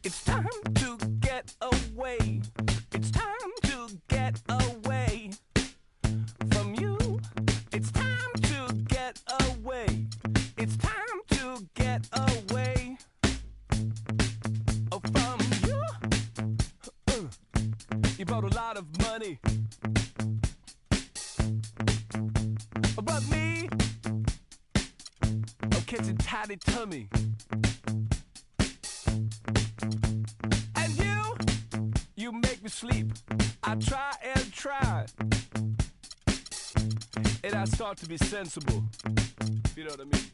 It's time to get away. It's time to get away from you. It's time to get away. It's time to get away from you. You brought a lot of money, but me, I'm catching tiny tummy. And you make me sleep. I try and try, and I start to be sensible. You know what I mean?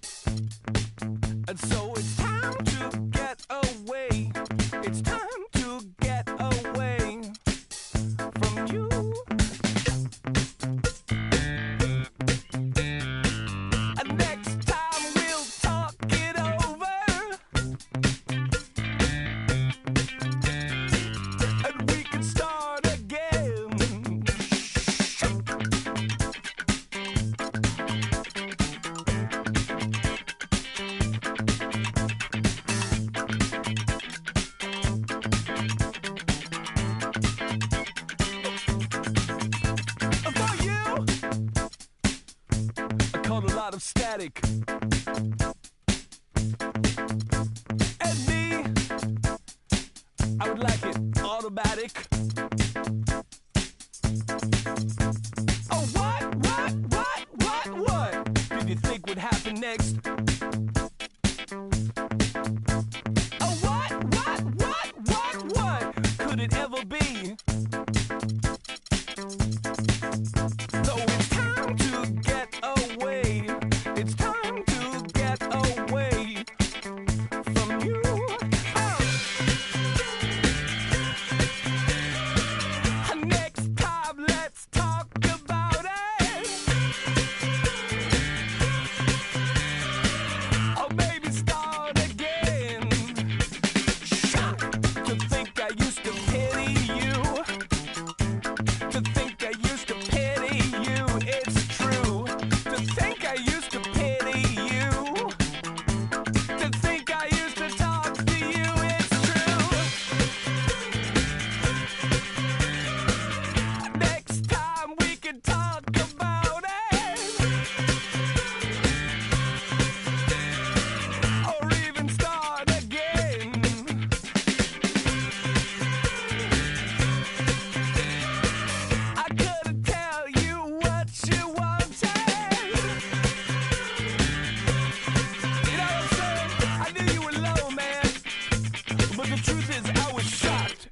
And so it's time to get away. It's time to get away from you. And next time we'll talk it over, and we can start again. For you, I caught a lot of static. And me, I would like it automatic. Oh, what did you think would happen next? Oh, what could it ever be? So it's time to get away. It's time to get away from you. Next time, let's talk about it. Or maybe start again. To think I used to pity you. To think I used to pity you. It's true. To think I used to pity you. To think I used to talk to you. It's true. Next time we can talk about it, or even start again. I couldn't tell you what you wanted. You know what I'm saying? I knew you were low, man, but the truth is I was shocked.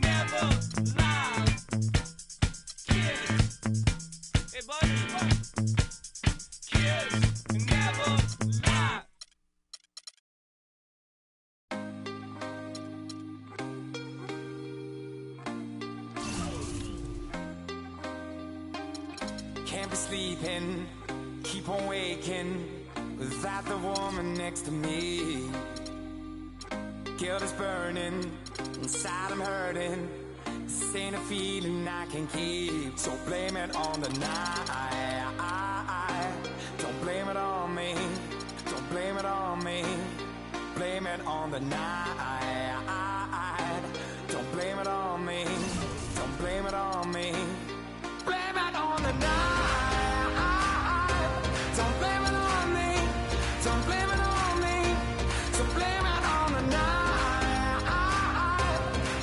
Never lie. Kids. Hey, buddy, kids never lie. Can't be sleeping, keep on waking without the woman next to me. Guilt is burning, inside I'm hurting. This ain't a feeling I can keep, so blame it on the night. Don't blame it on me, don't blame it on me. Blame it on the night. Don't blame it on me, don't blame it on me. Blame it on the night. Don't blame it on me. Don't blame it on me. So blame it on the night.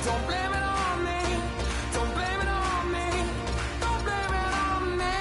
Don't blame it on me. Don't blame it on me. Don't blame it on me.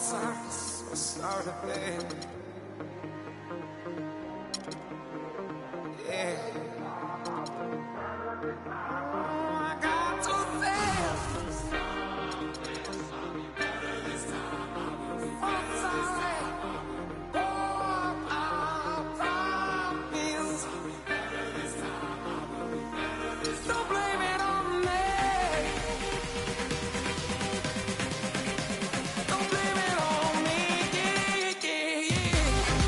sorry, so sorry, baby. Yeah. I got to dance. I'm sorry. Oh, I promise. Don't blame it on me. Don't blame it on me. Yeah, yeah, yeah.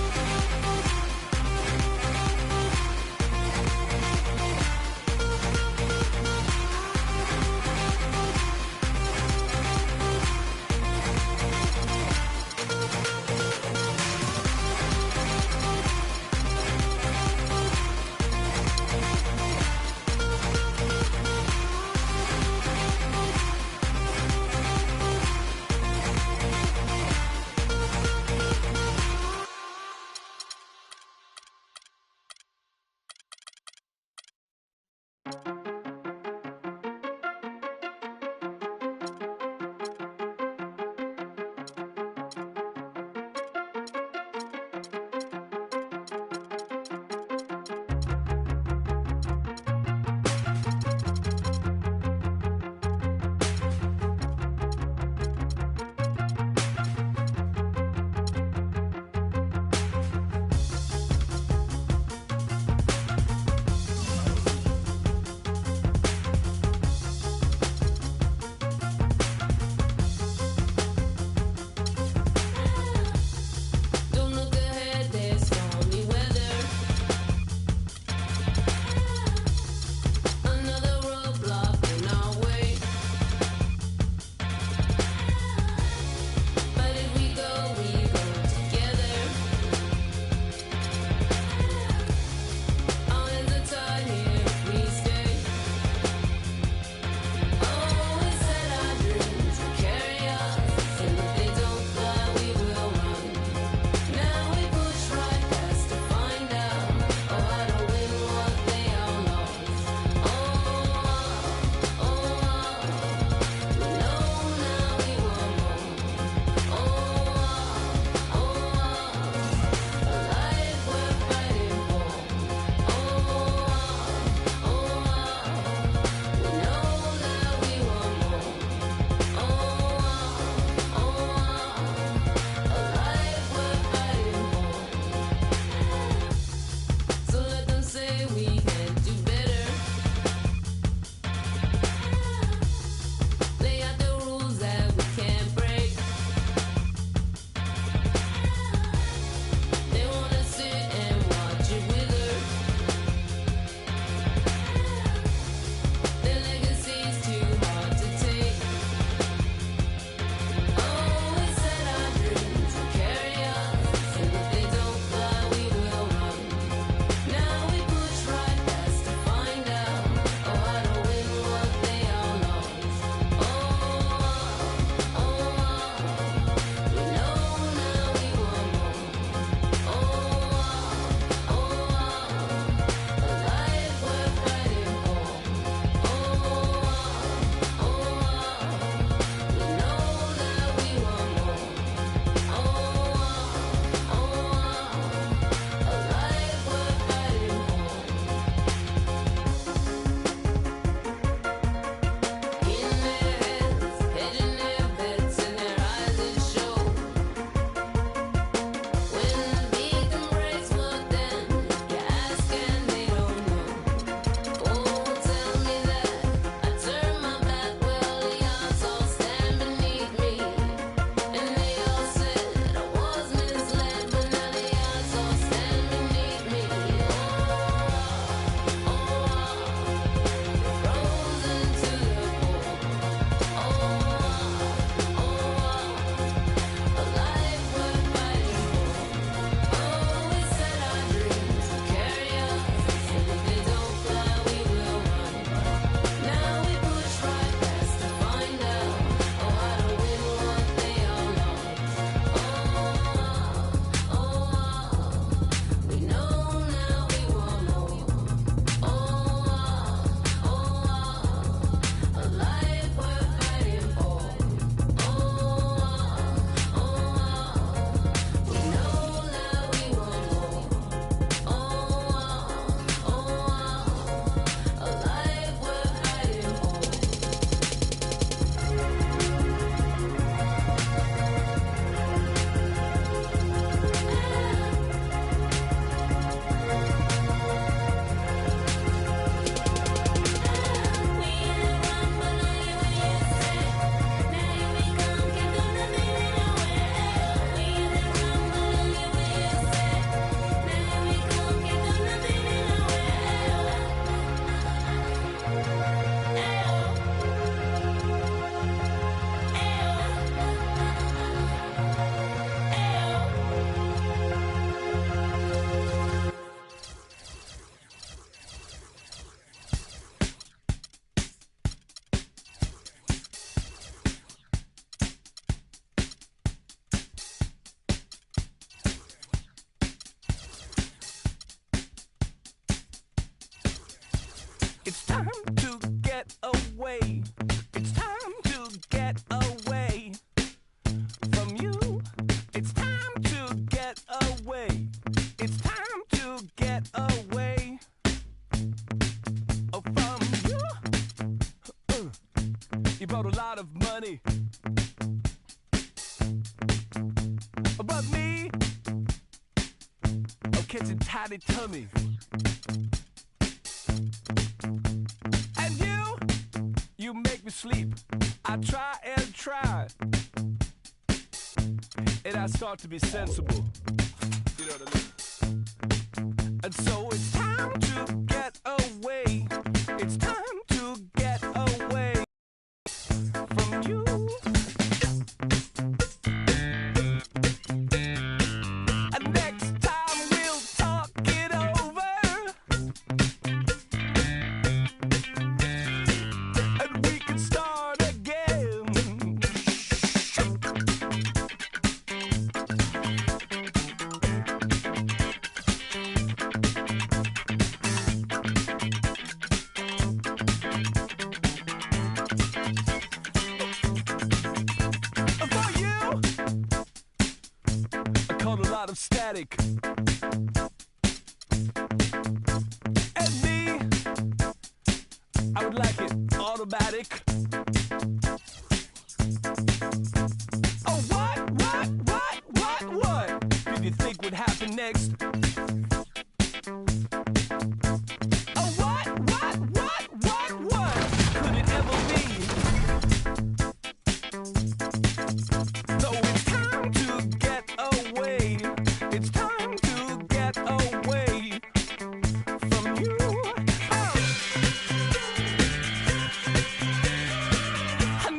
It's time to get away. It's time to get away from you. It's time to get away. It's time to get away from you. You brought a lot of money, but me, I'm catching tiny tummy. And you make me sleep. I try and try, and I start to be sensible. You know what I mean? And so it's time to get away. It's time to get away from you. And next time we'll talk it over, and we can start again. For you, I caught a lot of static. And me, I would like it automatic. Oh, what did you think would happen next? Oh, what could it ever be? So it's time to get away. It's time to get away from you.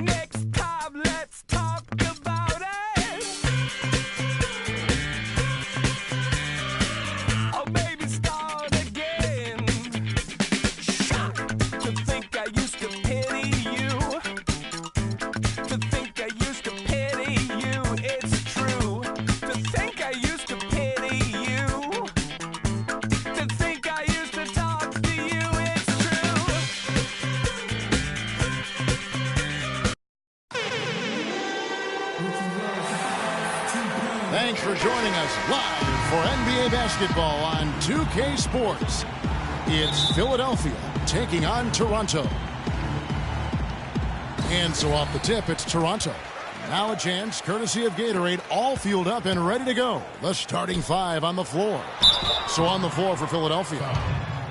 Next time, let's talk about it. Or maybe start again. To think I used to pity you. To think I used to pity you. It's true. To think I used to pity you. To think I used to talk to you. It's true. Thanks for joining us live for NBA basketball on 2K Sports. It's Philadelphia taking on Toronto. And so off the tip, it's Toronto. Now a chance, courtesy of Gatorade, all fueled up and ready to go. The starting five on the floor. So on the floor for Philadelphia,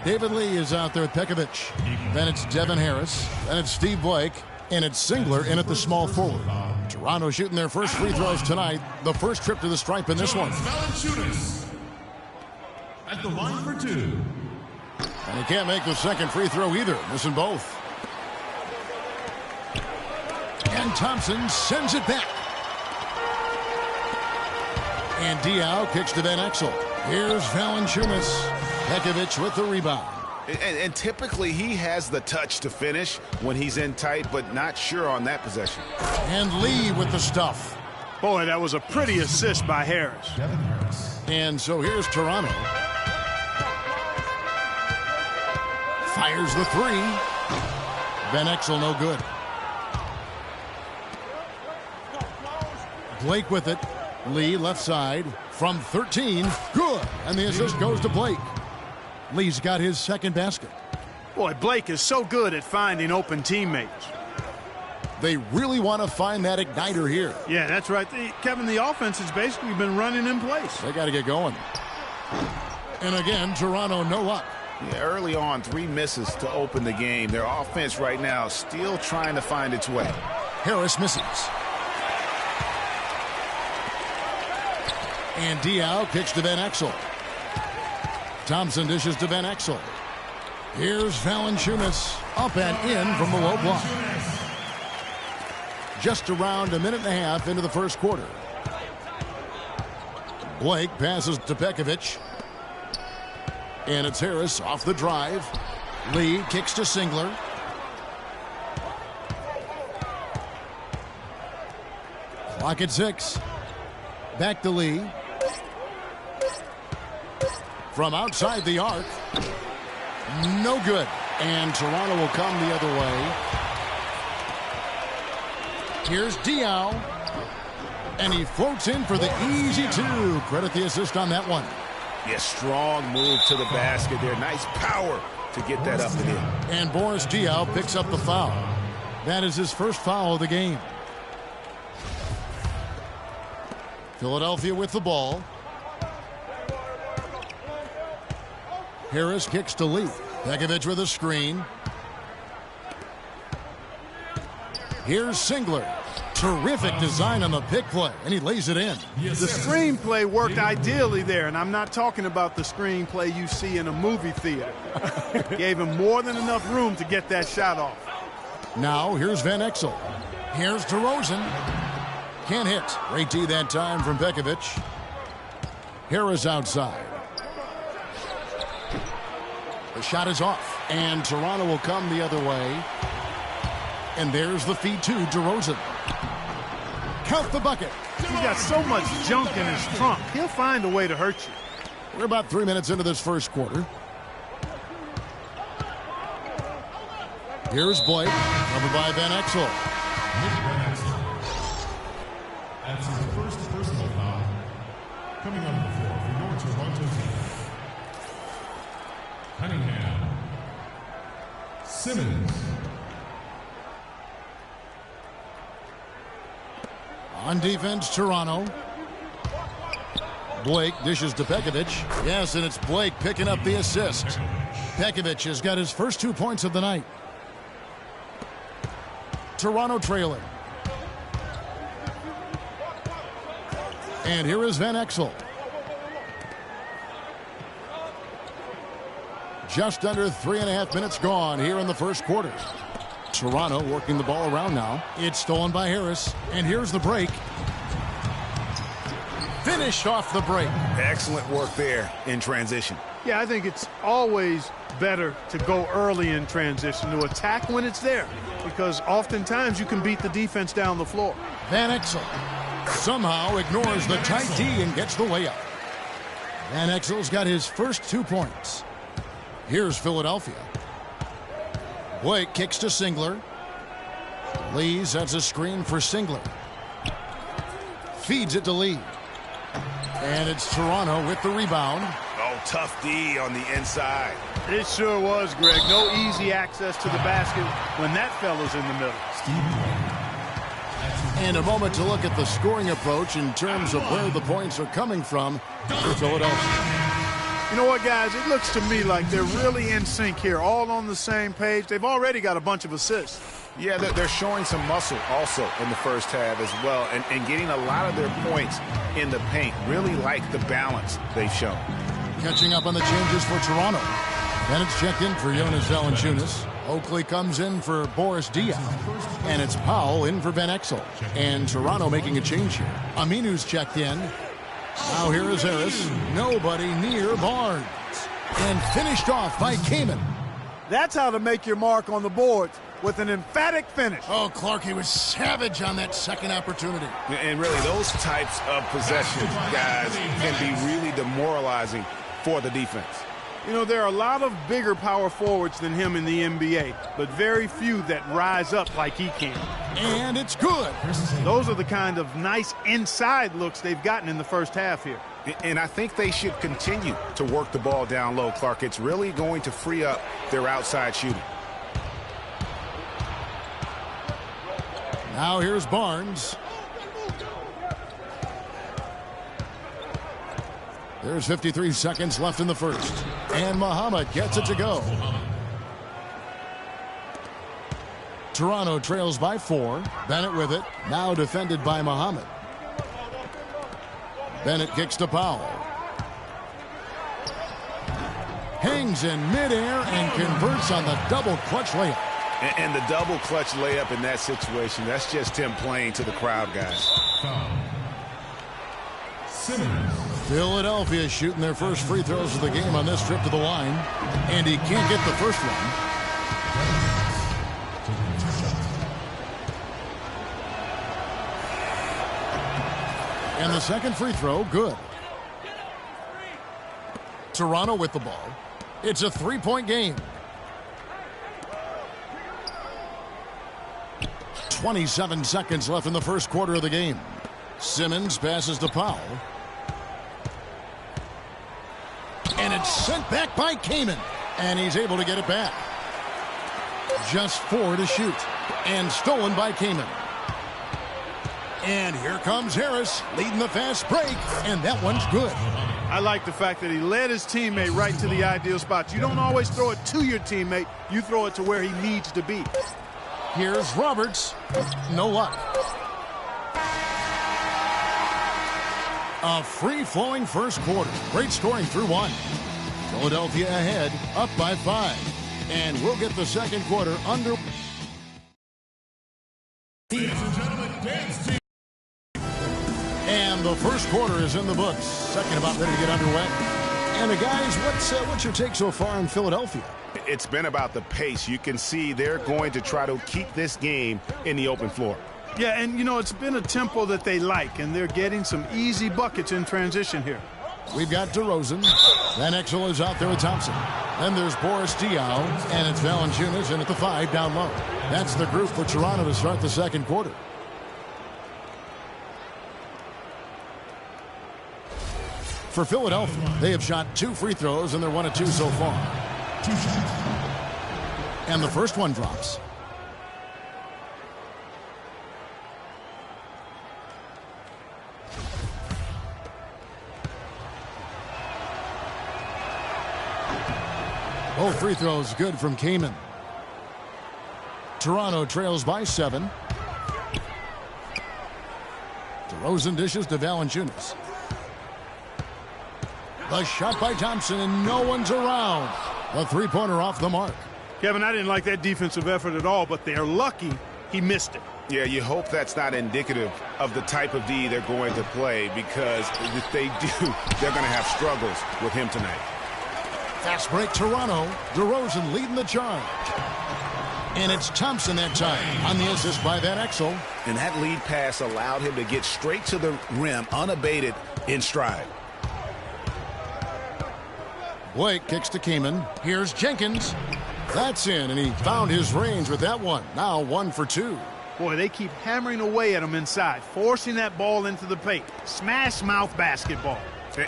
David Lee is out there with Pekovic. Then it's Devin Harris. Then it's Steve Blake. And it's Singler in at the small forward. Toronto shooting their first free throws tonight. The first trip to the stripe in this one. At the line for two. And he can't make the second free throw either. Missing both. And Thompson sends it back. And Diaw kicks to Van Exel. Here's Valanciunas. Pekovic with the rebound. And typically he has the touch to finish when he's in tight, but not sure on that possession. And Lee with the stuff. Boy, that was a pretty assist by Harris. And so here's Toronto. Fires the three. Van Exel no good. Blake with it. Lee left side from 13. Good. And the assist goes to Blake. Lee's got his second basket. Boy, Blake is so good at finding open teammates. They really want to find that igniter here. Yeah, that's right. Kevin, the offense has basically been running in place. They got to get going. And again, Toronto no luck. Yeah, early on, 3 misses to open the game. Their offense right now still trying to find its way. Harris misses. And Diaw kicks to Van Exel. Thompson dishes to Van Exel. Here's Valanciunas up and in from the low block. Just around a minute and a half into the first quarter. Blake passes to Pekovic. And it's Harris off the drive. Lee kicks to Singler. Clock at 6. Back to Lee. From outside the arc. No good. And Toronto will come the other way. Here's Diaw. And he floats in for the easy two. Credit the assist on that one. Yeah, strong move to the basket there. Nice power to get that up and in. And Boris Diaw picks up the foul. That is his first foul of the game. Philadelphia with the ball. Harris kicks to Lee. Pekovic with a screen. Here's Singler. Terrific design on the pick play, and he lays it in. The screenplay worked ideally there, and I'm not talking about the screenplay you see in a movie theater. Gave him more than enough room to get that shot off. Now here's Van Exel. Here's DeRozan. Can't hit. Great D that time from Pekovic. Harris outside. The shot is off, and Toronto will come the other way. And there's the feed to DeRozan. Count the bucket. He's got so much junk in his trunk. He'll find a way to hurt you. We're about 3 minutes into this first quarter. Here's Blake, covered by Van Exel. That's his first personal foul. Coming on the floor for your Toronto team. Cunningham. Simmons. On defense, Toronto. Blake dishes to Pekovic. Yes, and it's Blake picking up the assist. Pekovic has got his first 2 points of the night. Toronto trailing. And here is Van Exel. Just under 3.5 minutes gone here in the first quarter. Toronto working the ball around now. It's stolen by Harris. And here's the break. Finished off the break. Excellent work there in transition. Yeah, I think it's always better to go early in transition, to attack when it's there, because oftentimes you can beat the defense down the floor. Van Exel somehow ignores the tight D and gets the layup. Van Exel's got his first 2 points. Here's Philadelphia. Blake kicks to Singler. Lee sets a screen for Singler. Feeds it to Lee. And it's Toronto with the rebound. Oh, tough D on the inside. It sure was, Greg. No easy access to the basket when that fella's in the middle. And a moment to look at the scoring approach in terms of where the points are coming from for Philadelphia. You know what, guys? It looks to me like they're really in sync here, all on the same page. They've already got a bunch of assists. Yeah, they're showing some muscle also in the first half as well, and getting a lot of their points in the paint. Really like the balance they've shown. Catching up on the changes for Toronto. Then it's checked in for Jonas Valanciunas. Oakley comes in for Boris Diaw. And it's Powell in for Van Exel. And Toronto making a change here. Aminu's checked in. Now here is Harris. Nobody near Barnes. And finished off by Kaman. That's how to make your mark on the board, with an emphatic finish. Oh, Clark, he was savage on that second opportunity. And really, those types of possessions, guys, can be really demoralizing for the defense. You know, there are a lot of bigger power forwards than him in the NBA, but very few that rise up like he can. And it's good. Those are the kind of nice inside looks they've gotten in the first half here. And I think they should continue to work the ball down low, Clark. It's really going to free up their outside shooting. Now here's Barnes. There's 53 seconds left in the first. And Muhammad gets it to go. Toronto trails by 4. Bennett with it. Now defended by Muhammad. Bennett kicks to Powell. Hangs in midair and converts on the double clutch layup. And the double clutch layup in that situation, that's just him playing to the crowd, guys. Simmons. Philadelphia shooting their first free throws of the game on this trip to the line. And he can't get the first one. And the second free throw, good. Toronto with the ball. It's a 3-point game. 27 seconds left in the first quarter of the game. Simmons passes to Powell. And it's sent back by Kaman. And he's able to get it back. Just 4 to shoot. And stolen by Kaman. And here comes Harris leading the fast break. And that one's good. I like the fact that he led his teammate right to the ideal spot. You don't always throw it to your teammate. You throw it to where he needs to be. Here's Roberts. No luck. A free-flowing first quarter. Great scoring through 1. Philadelphia ahead, up by 5. And we'll get the second quarter under. And the first quarter is in the books. Second about ready to get underway. And guys, what's your take so far on Philadelphia? It's been about the pace. You can see they're going to try to keep this game in the open floor. Yeah, and, it's been a tempo that they like, and they're getting some easy buckets in transition here. We've got DeRozan. Van Exel is out there with Thompson. Then there's Boris Diaw, and it's Valanciunas in at the 5 down low. That's the group for Toronto to start the second quarter. For Philadelphia, they have shot 2 free throws, and they're 1 of 2 so far. And the first one drops. Both free throws good from Kaman. Toronto trails by 7. DeRozan dishes to Valanciunas. The shot by Thompson, and no one's around. The three-pointer off the mark. Kevin, I didn't like that defensive effort at all, but they're lucky he missed it. Yeah, you hope that's not indicative of the type of D they're going to play, because if they do, they're going to have struggles with him tonight. Fast break Toronto. DeRozan leading the charge. And it's Thompson that time on the assist by Van Exel. And that lead pass allowed him to get straight to the rim unabated in stride. Blake kicks to Kaman. Here's Jenkins. That's in, and he found his range with that one. Now 1 for 2. Boy, they keep hammering away at him inside, forcing that ball into the paint. Smash mouth basketball.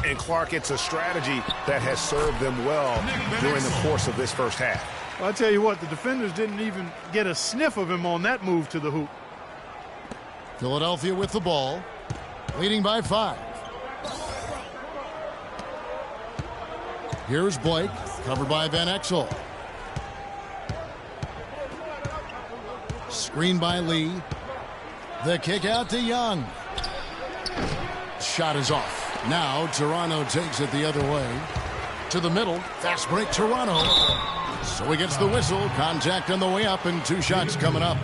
And Clark, it's a strategy that has served them well during the course of this first half. Well, I tell you what, the defenders didn't even get a sniff of him on that move to the hoop. Philadelphia with the ball, leading by 5. Here's Blake, covered by Van Exel. Screen by Lee. The kick out to Young. Shot is off. Now Toronto takes it the other way. To the middle. Fast break Toronto. So he gets the whistle. Contact on the way up, and 2 shots coming up.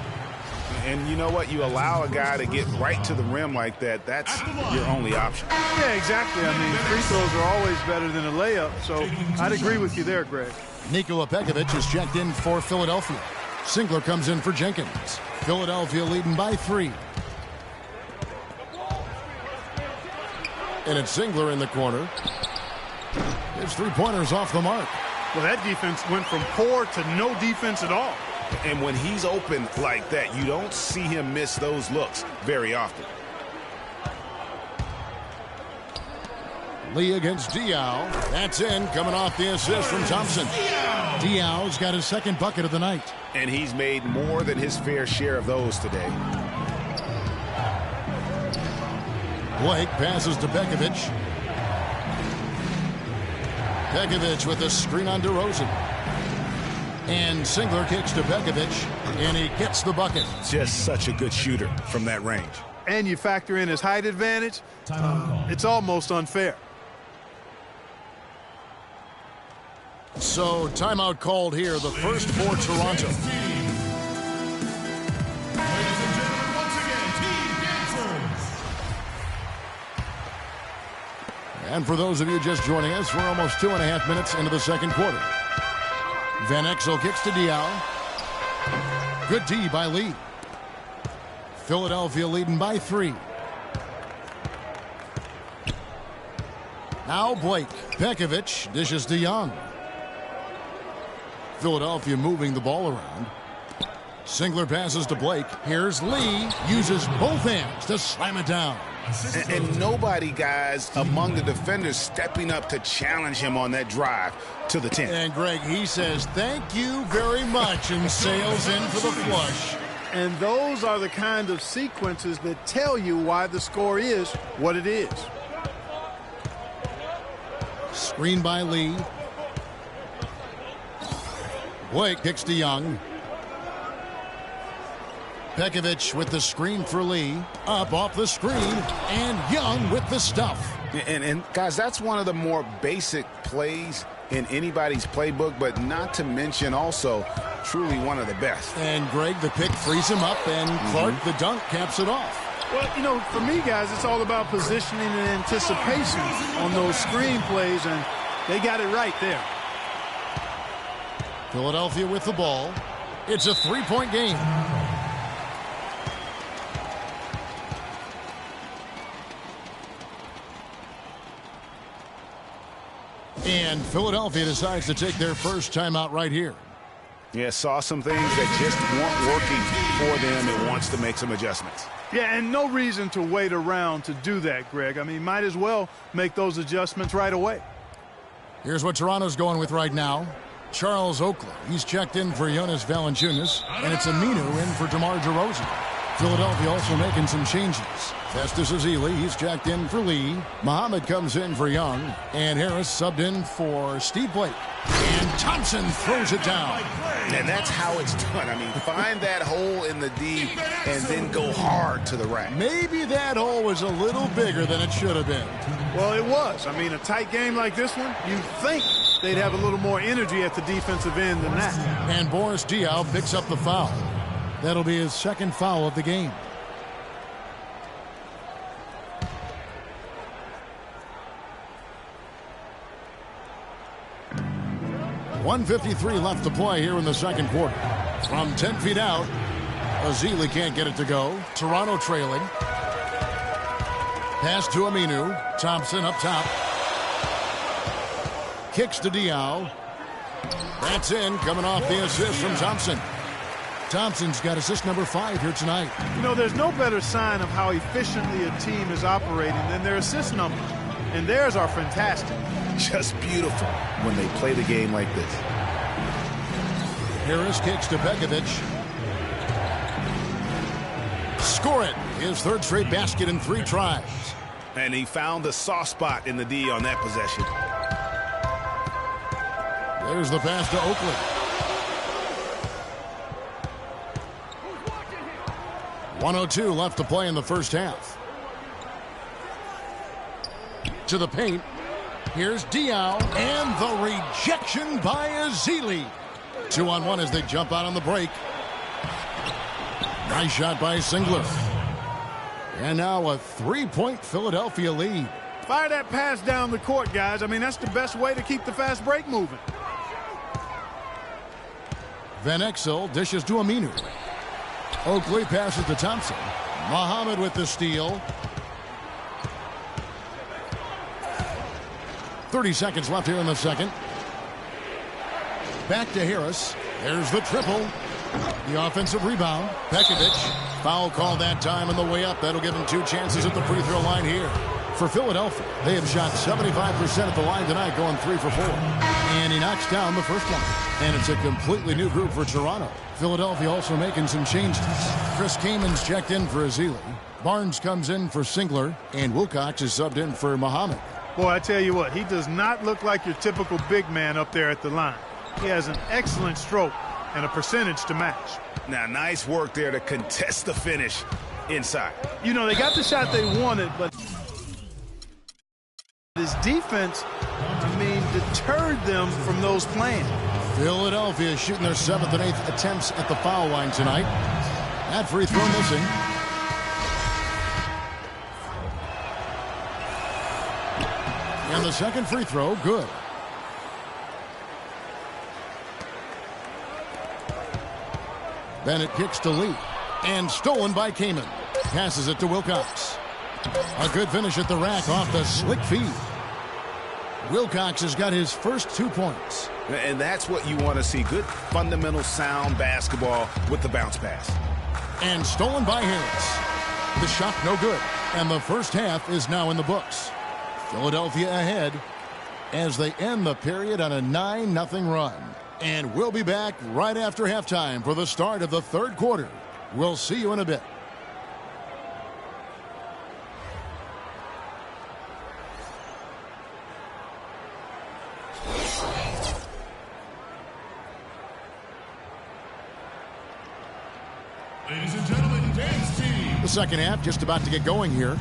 And you know what? You allow a guy to get right to the rim like that. That's your only option. Yeah, exactly. I mean, free throws are always better than a layup. So I'd agree with you there, Greg. Nikola Pekovic is checked in for Philadelphia. Singler comes in for Jenkins. Philadelphia leading by 3. And it's Singler in the corner. His three-pointers off the mark. Well, that defense went from poor to no defense at all. And when he's open like that, you don't see him miss those looks very often. Lee against Diaw. That's in, coming off the assist from Thompson. Diaw's got his second bucket of the night. And he's made more than his fair share of those today. Blake passes to Pekovic. Pekovic with a screen on DeRozan. And Singler kicks to Pekovic, and he gets the bucket. Just such a good shooter from that range. And you factor in his height advantage, it's almost unfair. So timeout called here, the first for Toronto. And for those of you just joining us, we're almost 2.5 minutes into the second quarter. Van Exel kicks to Diaw. Good D by Lee. Philadelphia leading by 3. Now Blake. Pekovic dishes to Young. Philadelphia moving the ball around. Singler passes to Blake. Here's Lee. Uses both hands to slam it down. And nobody, guys, among the defenders stepping up to challenge him on that drive to the 10. And Greg, he says thank you very much and sails in for the flush. And those are the kind of sequences that tell you why the score is what it is. Screen by Lee. Blake kicks to Young. Pekovic with the screen for Lee. Up off the screen. And Young with the stuff. And guys, that's one of the more basic plays in anybody's playbook, but not to mention also truly one of the best. And Greg, the pick frees him up, and Clark, the dunk, caps it off. Well, you know, for me, guys, it's all about positioning and anticipation on those screen plays, and they got it right there. Philadelphia with the ball. It's a three-point game. And Philadelphia decides to take their first timeout right here. Yeah, saw some things that just weren't working for them and wants to make some adjustments. Yeah, and no reason to wait around to do that, Greg. I mean, might as well make those adjustments right away. Here's what Toronto's going with right now. Charles Oakley, he's checked in for Jonas Valanciunas, and it's Aminu in for DeMar DeRozan. Philadelphia also making some changes. Festus Ezeli, he's checked in for Lee. Muhammad comes in for Young, and Harris subbed in for Steve Blake. And Thompson throws it down. And that's how it's done. I mean, find that hole in the D and then go hard to the rack. Maybe that hole was a little bigger than it should have been. Well, it was. I mean, a tight game like this one, you'd think they'd have a little more energy at the defensive end than that. And Boris Diaw picks up the foul. That'll be his second foul of the game. .153 left to play here in the second quarter. From 10 feet out, Ezeli can't get it to go. Toronto trailing. Pass to Aminu. Thompson up top. Kicks to Diaw. That's in, coming off the assist from Thompson. Thompson's got assist number 5 here tonight. You know, there's no better sign of how efficiently a team is operating than their assist numbers. And theirs are fantastic. Just beautiful when they play the game like this. Harris kicks to Pekovic. Score it. His third straight basket in 3 tries. And he found the soft spot in the D on that possession. There's the pass to Oakley. .102 left to play in the first half. To the paint. Here's Diaw, and the rejection by Ezeli. 2-on-1 as they jump out on the break. Nice shot by Singler. And now a 3-point Philadelphia lead. Fire that pass down the court, guys. I mean, that's the best way to keep the fast break moving. Van Exel dishes to Aminu. Oakley passes to Thompson. Muhammad with the steal. 30 seconds left here in the second. Back to Harris. There's the triple. The offensive rebound. Pekovic. Foul called that time on the way up. That'll give him 2 chances at the free throw line here. For Philadelphia, they have shot 75% at the line tonight, going 3 for 4. And he knocks down the first one. And it's a completely new group for Toronto. Philadelphia also making some changes. Chris Kamen's checked in for Ezeli. Barnes comes in for Singler. And Wilcox is subbed in for Muhammad. Boy, I tell you what, he does not look like your typical big man up there at the line. He has an excellent stroke and a percentage to match. Now, nice work there to contest the finish inside. You know, they got the shot they wanted, but his defense, I mean, deterred them from those plans. Philadelphia shooting their 7th and 8th attempts at the foul line tonight. That free throw missing. And the second free throw, good. Bennett kicks to Lee. And stolen by Kaman. Passes it to Wilcox. A good finish at the rack off the slick feed. Wilcox has got his first 2 points. And that's what you want to see. Good, fundamental, sound basketball with the bounce pass. And stolen by Harris. The shot no good. And the first half is now in the books. Philadelphia ahead as they end the period on a 9-0 run. And we'll be back right after halftime for the start of the third quarter. We'll see you in a bit. Ladies and gentlemen, dance team. The second half just about to get going here.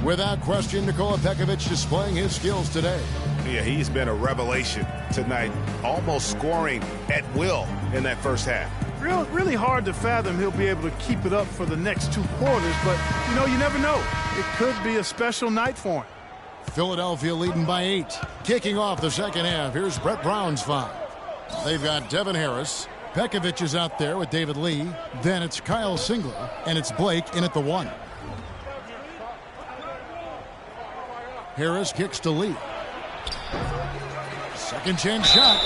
Without question, Nikola Pekovic displaying his skills today. Yeah, he's been a revelation tonight, almost scoring at will in that first half. Really hard to fathom he'll be able to keep it up for the next 2 quarters, but, you never know. It could be a special night for him. Philadelphia leading by 8. Kicking off the second half, here's Brett Brown's 5. They've got Devin Harris. Pekovic is out there with David Lee. Then it's Kyle Singler, and it's Blake in at the 1. Harris kicks to Lee. Second chance shot.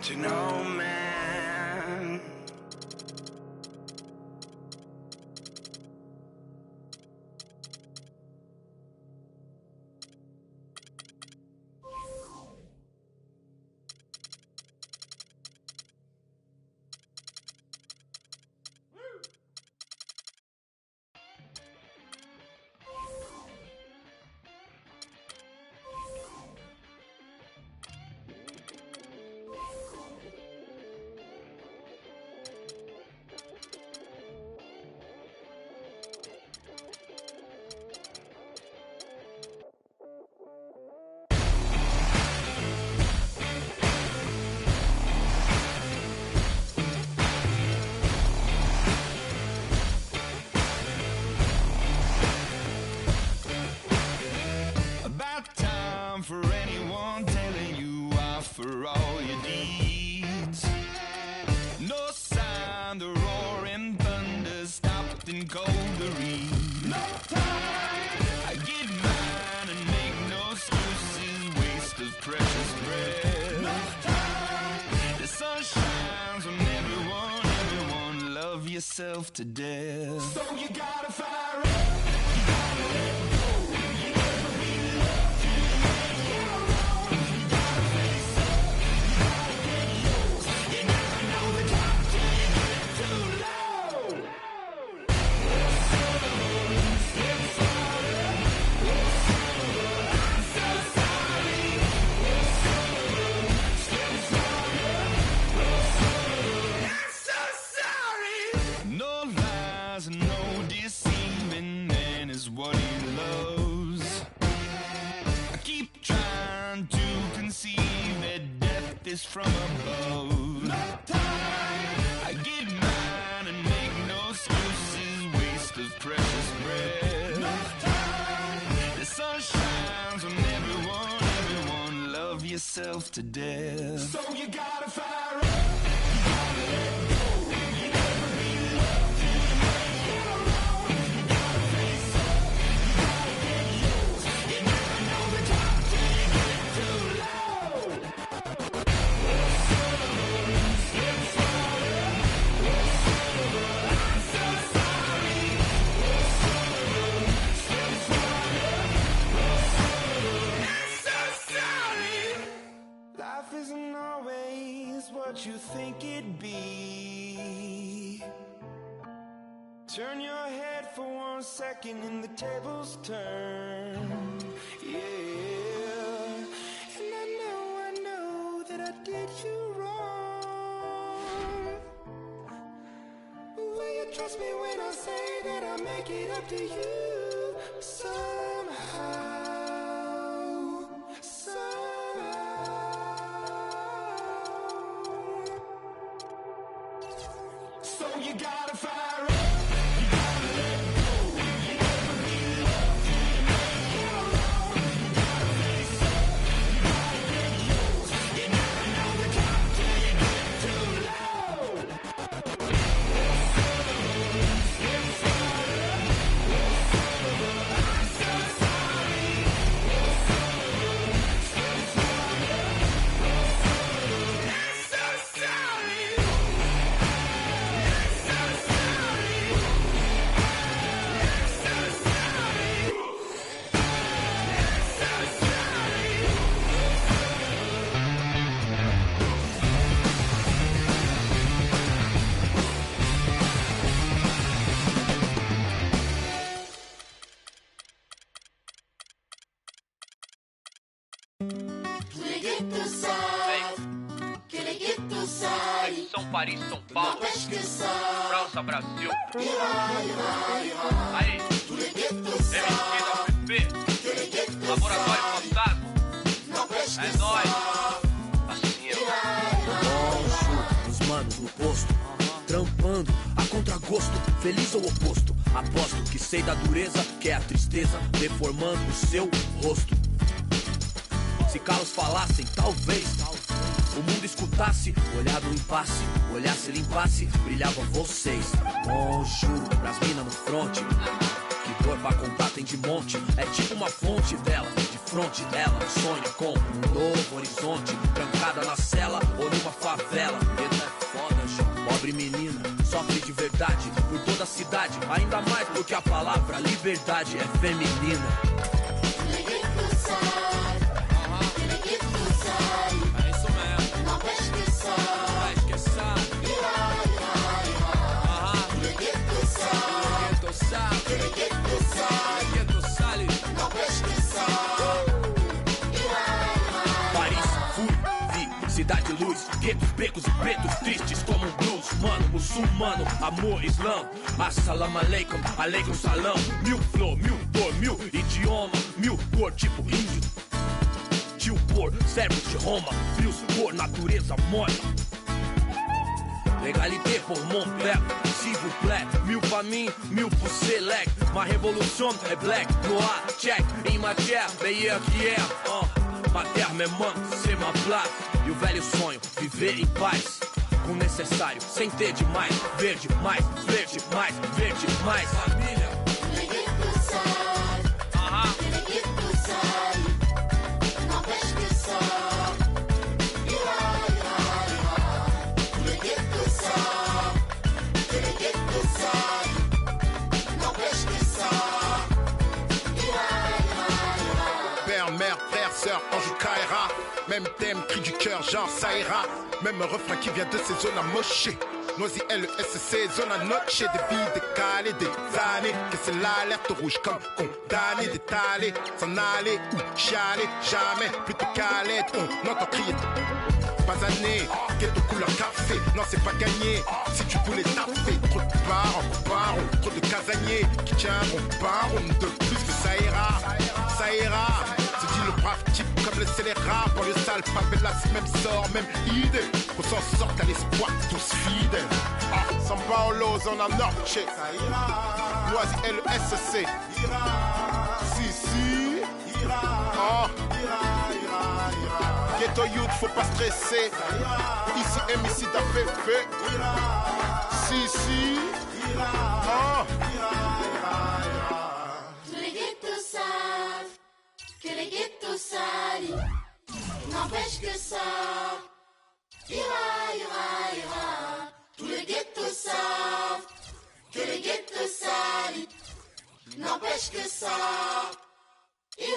to no man. For anyone telling you off for all your deeds. No sign the roaring thunder stopped in cold-to-read. No time! I get mine and make no excuses, waste of precious breath. No time! The sun shines on everyone, love yourself to death. So you gotta fire up, you gotta let go. What he loves. I keep trying to conceive that death is from above. No time. I get mine and make no excuses, waste of precious breath. No time. The sun shines on everyone, love yourself to death. So you gotta fire up, you gotta let go. You never be loved till you make it alone. You gotta face up. What you think it'd be. Turn your head for 1 second and the tables turn. Yeah. And I know that I did you wrong. Will you trust me when I say that I'll make it up to you somehow? So you gotta fire up, you gotta let go. You never be loved till you make it alone. You gotta face up, you gotta get yours. You never know the top till you get too low. I'm so sorry. São Paris, São Paulo, França, Brasil. Aí, MSP, Laboratório Fantasma. É nóis. Assim, os manos no posto, trampando a contragosto, feliz ou oposto. Aposto que sei da dureza, que é a tristeza deformando o seu rosto. Se carros falassem, talvez o mundo escutasse, olhar no impasse, olhasse, limpasse, brilhavam vocês. Juro, pras minas no fronte, que dor pra contar tem de monte. É tipo uma fonte dela, de fronte dela, sonha com um novo horizonte. Trancada na cela ou numa favela. que a palavra liberdade é feminina. É isso mesmo. Não vai esquecer. Paris, fui, vi, cidade luz, guetos, becos e pretos tristes como um blues. Mano, muçulmano, amor, islã. Assalamu alaikum, alaikum salam. Mil flor, mil dor, mil idioma, mil cor, tipo índio. Tio por, servos de Roma, frios por natureza morta. L'égalité pour mon père, s'il vous plaît. Mille pra mim, mille pour select. Ma révolution est black, noir, check. Em matière, meilleur qu'hier. Ma terre me manque, c'est ma place. E o velho sonho, viver em paz. Com o necessário, sem ter demais. Verde, mais, verde, mais, verde, mais. Família. Ange Kaira, même thème, cri du cœur, genre ça ira. Même refrain qui vient de ces zones amochées. Noisy LESC, zone à noche, des vies décalées, des années. Que c'est l'alerte rouge comme condamné, d'étaler, s'en aller ou chialer, jamais. Plutôt qu'à l'aide, on entend crier. Basané, ghetto couleur café, non c'est pas gagné. Si tu voulais taper, trop de barons, trop de casaniers qui tiendront baron de plus que ça ira, ça ira. Se dit le brave type comme le scélérat, pour le sale favelas, même sort, même idée. Qu'on s'en sorte à l'espoir, tous fidèles. Ah, San Paolo, zona norte, Noisy LESC, si, oh. Ghetto youth, faut pas stresser. Ici, MC d'APP. Si, oh. Tous les ghettos savent que les ghettos salent. N'empêche que ça ira. Tous les ghettos savent que les ghettos salent. N'empêche que ça ira.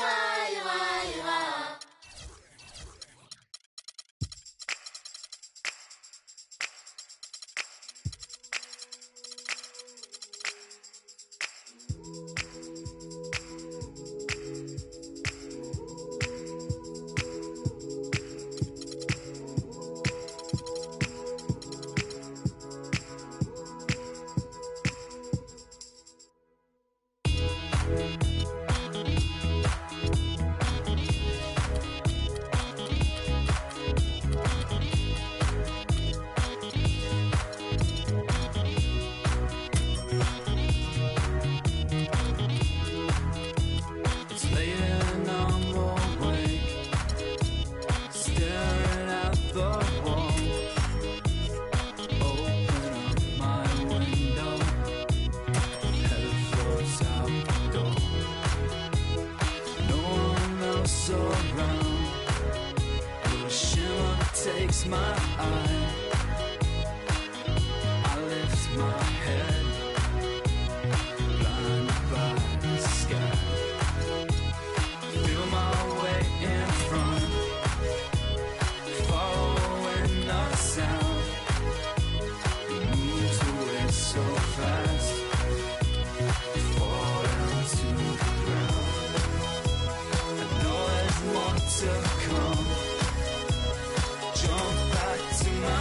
To come, jump back to my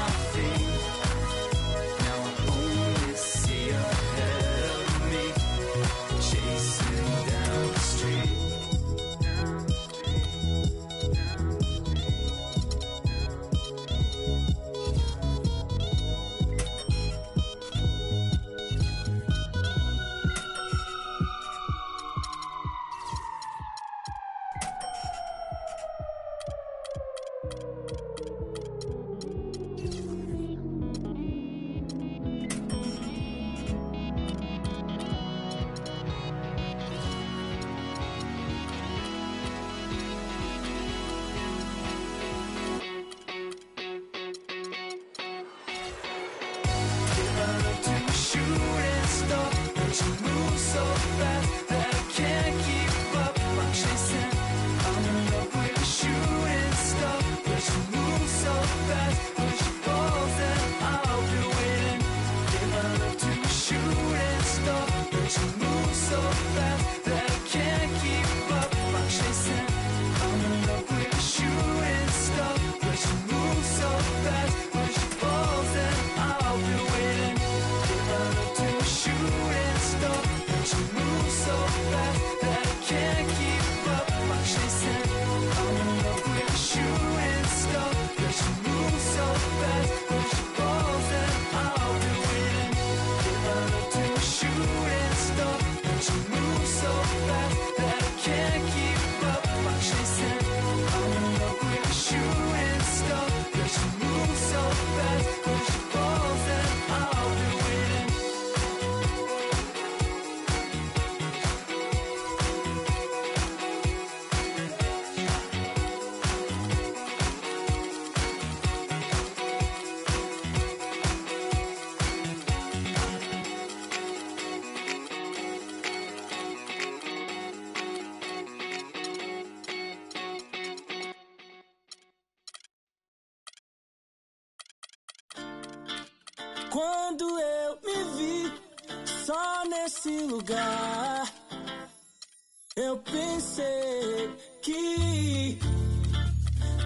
Quando eu me vi só nesse lugar, eu pensei que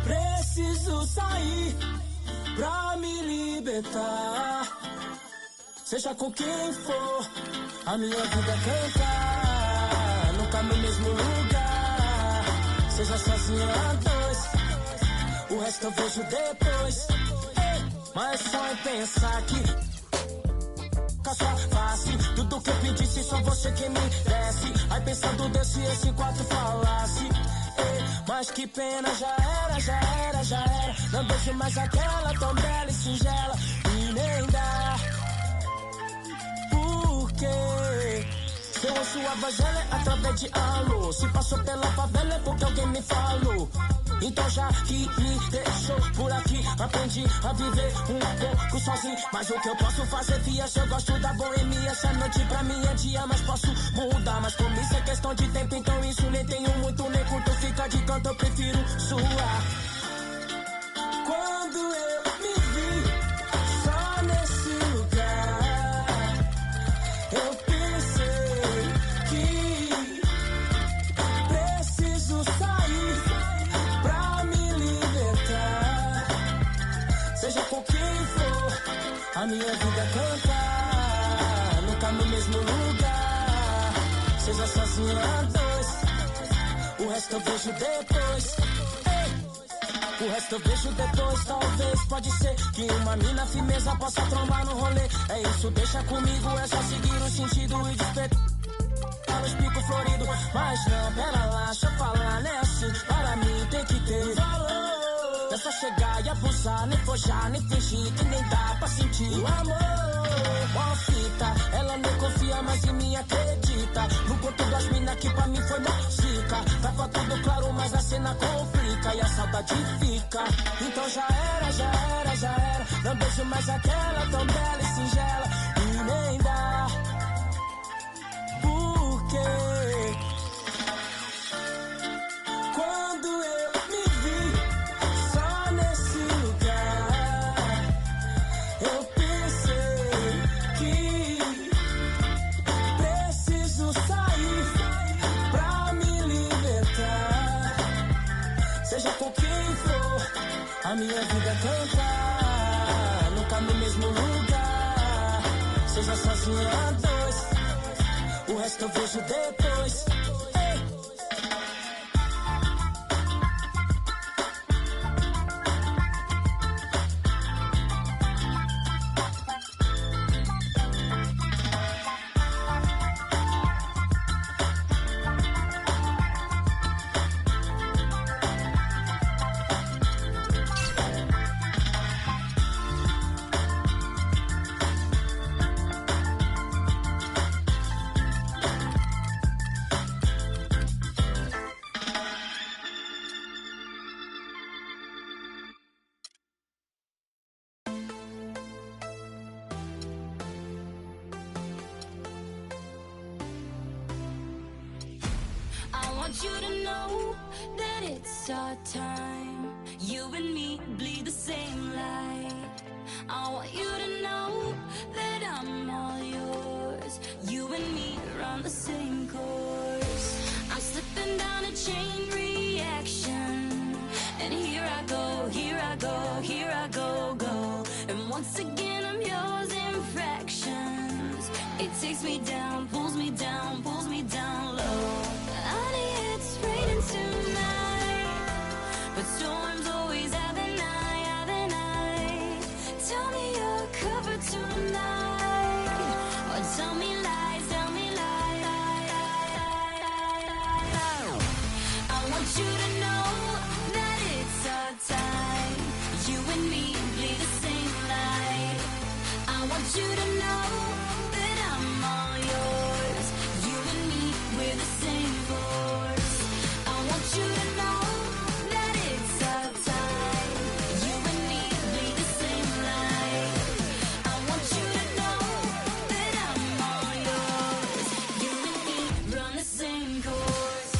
preciso sair pra me libertar. Seja com quem for, a minha vida é cantar. Nunca no mesmo lugar, seja sozinho a dois, o resto eu vejo depois. Mas só em pensar que só face, tudo que eu pedisse só você que me desse. Aí pensando Deus se esse quarto falasse. Mas que pena, já era, já era, já era. Não deixo mais aquela tão bela e singela. E nem dá. Porque se eu ouço a voz dela é através de alô. Se passou pela favela é porque alguém me falou. Então já que me deixou por aqui, aprendi a viver um pouco sozinho. Mas o que eu posso fazer, fia, se eu gosto da boemia. Essa noite pra mim é dia, mas posso mudar. Mas como isso é questão de tempo, então isso nem tenho muito, nem curto. Fica de canto, eu prefiro suar. Quando eu me vi só nesse lugar, eu pensei que preciso sair pra me libertar. Seja com quem for, a minha vida é cantar. Nunca no mesmo lugar, seja sozinho a dois, o resto eu vejo depois. O resto eu vejo depois, talvez, pode ser que uma mina firmeza possa trombar no rolê. É isso, deixa comigo, é só seguir o sentido e despertar os picos floridos. Mas não, pera lá, deixa eu falar, né assim, para mim tem que ter valor. É só chegar e abusar, nem forjar, nem fingir que nem dá pra sentir o amor. Uma fita, ela nem confia mais em mim, acredita. No conto das minas que pra mim foi mó zica. Tava tudo claro, mas a cena complica e a saudade fica. Então já era, já era, já era. Não beijo mais aquela tão bela e singela. E nem dá. Porque quando eu me vi só nesse lugar, eu pensei que preciso sair pra me libertar. Seja com quem for, a minha vida é cantar. Nunca no mesmo lugar, seja sozinho a dois, o resto eu vejo depois. I want you to know that it's our time. You and me bleed the same light. I want you to know that I'm all yours. You and me run the same course. I'm slipping down a chain reaction, and here I go, here I go, here I go, go. And once again I'm yours in fractions. It takes me down, pulls me down, pulls me down low. Honey, it's raining tonight, but storms always have an eye. Tell me you're covered tonight, or tell me lies, tell me lies. I want you to know that it's our time. You and me bleed the same light. I want you to know that I'm all yours. You and me, we're the same force. I want you to know that it's our time. You and me bleed the same light. I want you to know that I'm all yours. You and me run the same course.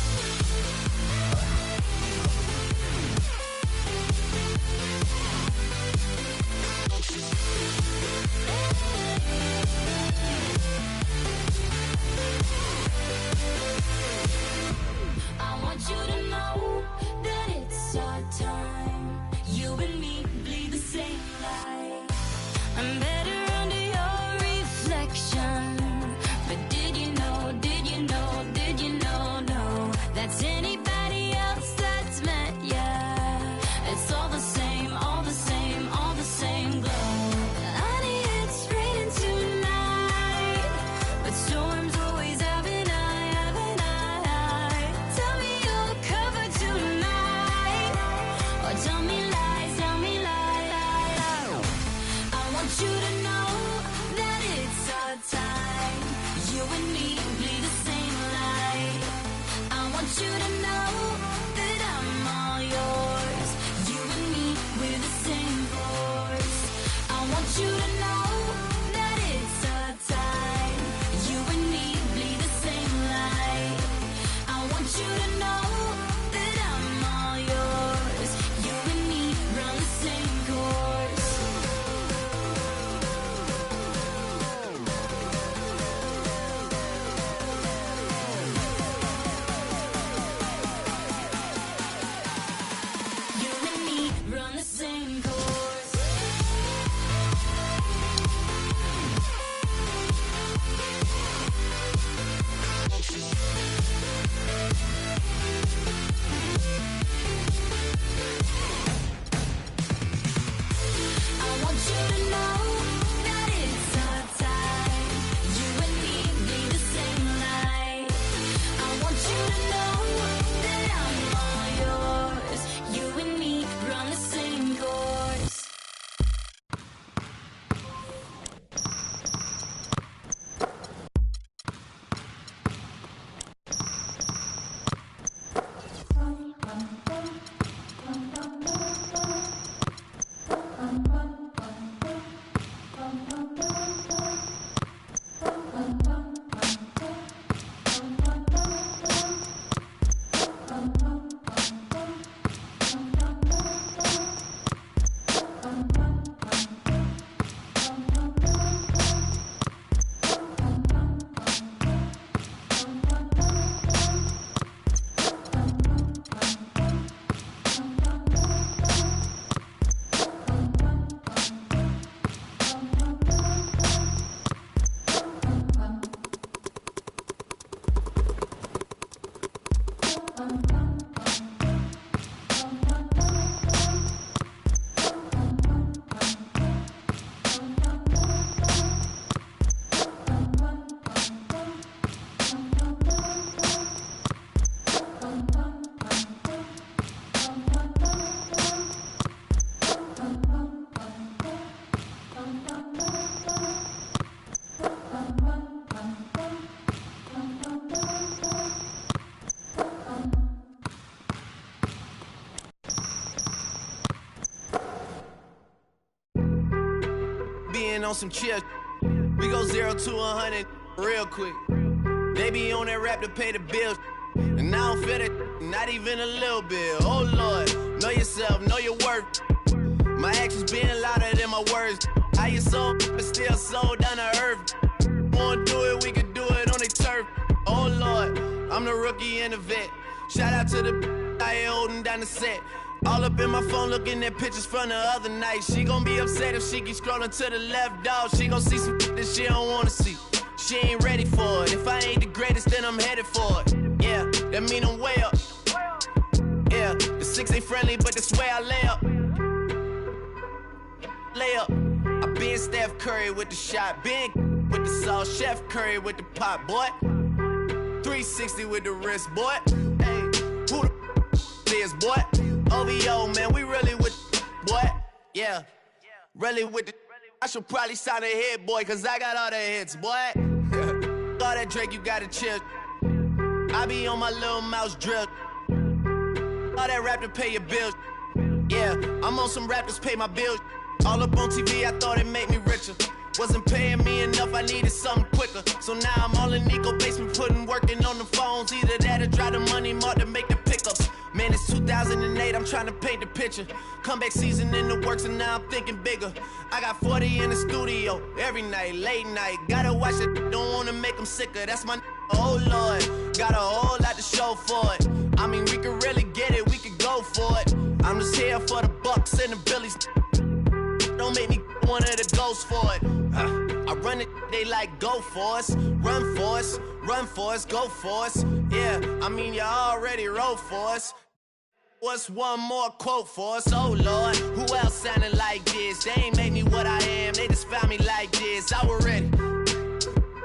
you to know that it's our time. You and me bleed the same light. I want you to know that I'm all yours. You and me run the same course. Being on some chill, we go 0 to 100 real quick. They be on that rap to pay the bills, and I don't feel it, not even a little bit. Oh Lord, know yourself, know your worth. My actions being louder than my words. How you so, but still so down to earth. Wanna do it, we can do it on the turf. Oh Lord, I'm the rookie and the vet. Shout out to the I ain't holding down the set. All up in my phone looking at pictures from the other night. She gon' be upset if she keep scrolling to the left, dog. She gon' see some that she don't wanna see. She ain't ready for it. If I ain't the greatest, then I'm headed for it. Yeah, that mean I'm way up. Yeah, the 6 ain't friendly, but that's where I lay up. Lay up. I been Steph Curry with the shot. Been with the sauce. Chef Curry with the pot, boy. 360 with the wrist, boy. Hey, who the is, boy? OVO, man, we really with boy. Yeah, really with the. I should probably sign a hit, boy, cause I got all the hits, boy. All that Drake, you gotta chill. I be on my little mouse drill. All that rap to pay your bills. Yeah, I'm on some rappers pay my bills. All up on TV, I thought it made me richer. Wasn't paying me enough, I needed something quicker. So now I'm all in Nico basement, working on the phones. Either that or try the money mark to make the pickups. Man, it's 2008, I'm trying to paint the picture. Comeback season in the works and now I'm thinking bigger. I got 40 in the studio, every night, late night. Gotta watch it, don't wanna make them sicker. That's my oh Lord, got a whole lot to show for it. I mean, we could really get it, we could go for it. I'm just here for the Bucks and the Billies. Don't make me one of the ghosts for it. I run it, they like go for us. Run for us, run for us, go for us. Yeah, I mean, you already wrote for us. What's one more quote for us? Oh Lord, who else sounded like this? They ain't made me what I am, they just found me like this. I was ready,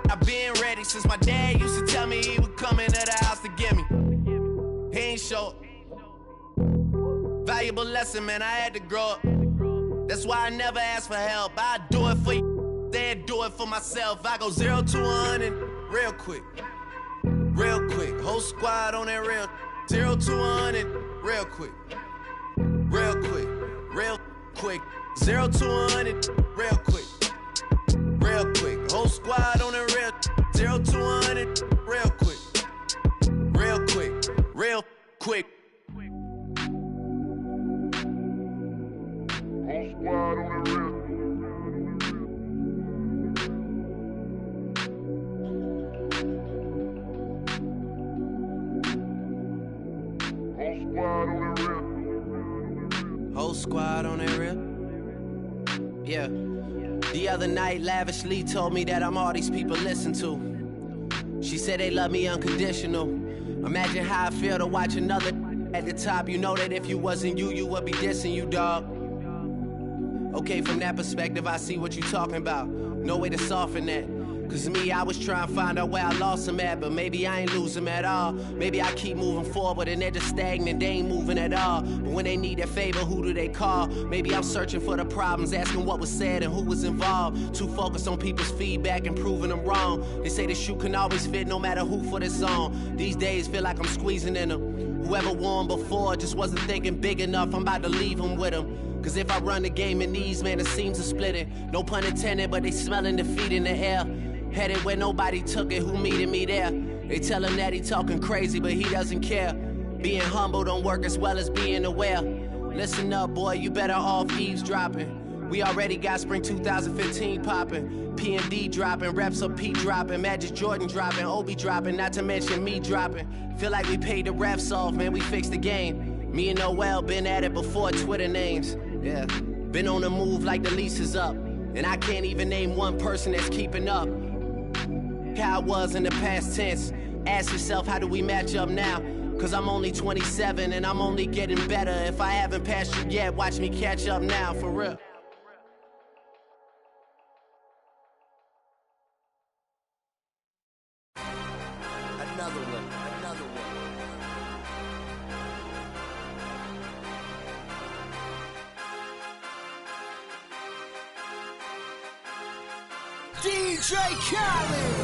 I've been ready since my dad used to tell me he would come into the house to get me. He ain't show up. Valuable lesson, man, I had to grow up. That's why I never ask for help. I do it for you, then do it for myself. I go 0 to 100 real quick. Real quick, whole squad on that real 0 to 100 real quick. Real quick, real quick. 0 to 100 real quick. Real quick, whole squad on that real 0 to 100 real quick. Real quick, real quick. Whole squad on the real. Whole squad on that real. Yeah. The other night, lavishly told me that I'm all these people listen to. She said they love me unconditional. Imagine how I feel to watch another at the top. You know that if you wasn't you, you would be dissing you, dog. Okay, from that perspective, I see what you're talking about. No way to soften that. Cause me, I was trying to find out where I lost them at, but maybe I ain't lose them at all. Maybe I keep moving forward and they're just stagnant, they ain't moving at all. But when they need a favor, who do they call? Maybe I'm searching for the problems, asking what was said and who was involved. Too focused on people's feedback and proving them wrong. They say the shoe can always fit no matter who for the song. These days feel like I'm squeezing in them. Whoever won before just wasn't thinking big enough, I'm about to leave them with them. Cause if I run the game in these, man, the seams are splitting. No pun intended, but they smelling defeat in the air. Headed where nobody took it, who meeted me there? They tell him that he talking crazy, but he doesn't care. Being humble don't work as well as being aware. Listen up, boy, you better off eavesdropping. We already got spring 2015 popping. P&D dropping, reps of P dropping, Magic Jordan dropping, Obi dropping, not to mention me dropping. Feel like we paid the refs off, man, we fixed the game. Me and Noel been at it before Twitter names. Yeah, been on the move like the lease is up. And I can't even name one person that's keeping up. How it was in the past tense. Ask yourself, how do we match up now? Cause I'm only 27 and I'm only getting better. If I haven't passed you yet, watch me catch up now, for real. Another one. DJ Khaled.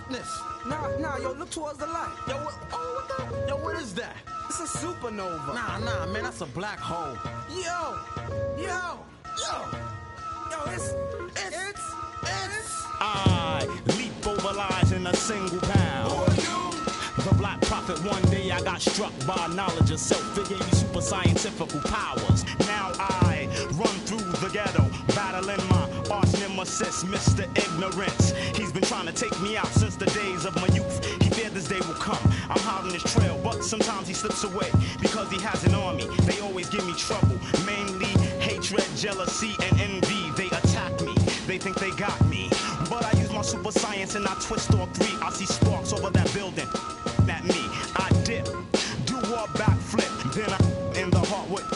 darkness. Nah, yo, look towards the light. Yo, what the? Yo, what is that? It's a supernova. Nah, man, that's a black hole. Yo, it's. I leap over lies in a single bound. The Black Prophet, one day I got struck by knowledge of self. It gave me super scientific powers. Now I run through the ghetto, battling my arch nemesis, Mr. Ignorance. He's been trying to take me out since the days of my youth. He feared this day will come. I'm hot on his trail, but sometimes he slips away because he has an army. They always give me trouble, mainly hatred, jealousy, and envy. They attack me. They think they got me. But I use my super science and I twist all three. I see sparks over that building. At me, I dip, do a backflip, then I in the heart with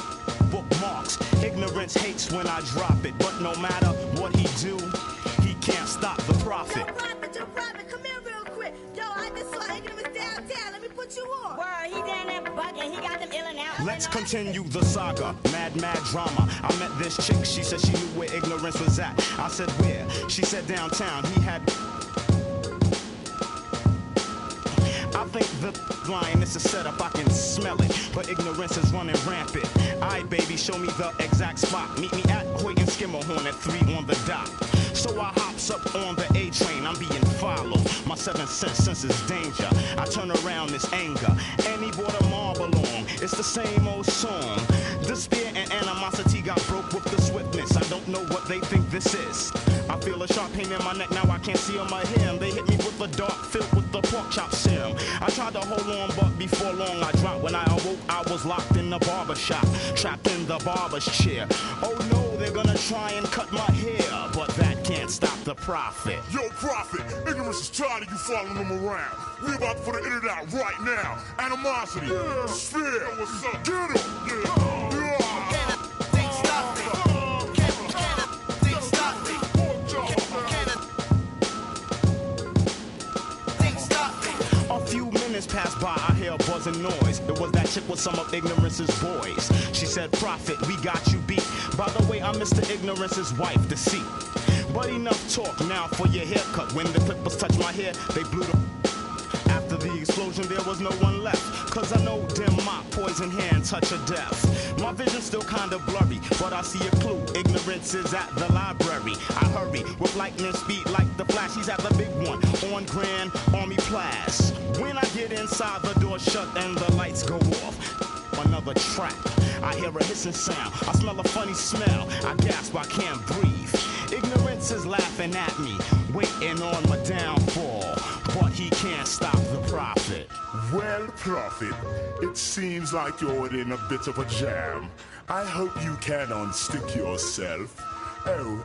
bookmarks. Ignorance hates when I drop it, but no matter what he do, he can't stop the prophet. Yo, prophet, come here real quick. Yo, I just saw Ignorance downtown. Let me put you on. Word, he down there bugging. He got them ill and out. Let's continue the saga, mad drama. I met this chick, she said she knew where Ignorance was at. I said where? She said downtown. He had. I think the line is a setup, I can smell it, but Ignorance is running rampant. Aight, baby, show me the exact spot. Meet me at Hoyt and Skimmerhorn at 3 on the dot. So I hops up on the A train, I'm being followed. My 7th senses danger. I turn around this anger, and he brought a marble along. It's the same old song. Despair and animosity got broke with the swiftness. I don't know what they think this is. I feel a sharp pain in my neck, now I can't see on my hair. They hit me with a dart filled with the pork chop serum. I tried to hold on, but before long I dropped. When I awoke, I was locked in the barber shop, trapped in the barber's chair. Oh no, they're gonna try and cut my hair, but that can't stop the prophet. Yo, prophet, Ignorance is tired of you following them around. We about to put an internet out right now. Animosity, despair, what's up? Get him, yeah. Passed by, I hear a buzzing noise. It was that chick with some of Ignorance's boys. She said, prophet, we got you beat. By the way, I'm Mr. Ignorance's wife, deceit. But enough talk now for your haircut. When the clippers touched my hair, they blew the... After the explosion, there was no one left. Cause I know them mock, poison hand, touch of death. My vision's still kinda blurry, but I see a clue. Ignorance is at the library. I hurry with lightning speed like the Flash. He's at the big one on Grand Army Place. When I get inside, the door shut and the lights go off. Another trap. I hear a hissing sound. I smell a funny smell. I gasp, I can't breathe. Ignorance is laughing at me, waiting on my downfall. But he can't stop the prophet. Well, prophet, it seems like you're in a bit of a jam. I hope you can unstick yourself. Oh.